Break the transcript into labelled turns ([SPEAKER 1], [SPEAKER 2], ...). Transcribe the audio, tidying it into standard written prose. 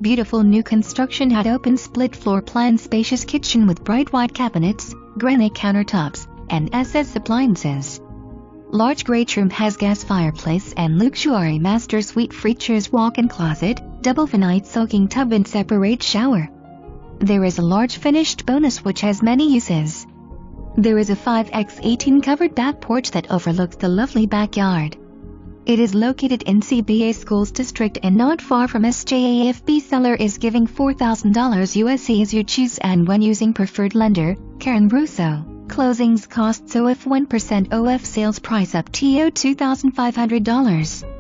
[SPEAKER 1] Beautiful new construction had open split floor plan, spacious kitchen with bright white cabinets, granite countertops, and SS appliances. Large great room has gas fireplace and luxury master suite, features walk-in closet, double vanite soaking tub and separate shower. There is a large finished bonus which has many uses. There is a 5x18 covered back porch that overlooks the lovely backyard. It is located in CBA Schools District and not far from SJAFB.SELLER is giving $4,000 USD as you choose, and when using preferred lender, Karen Russo. Closings costs OF 1% OF sales price up to $2,500.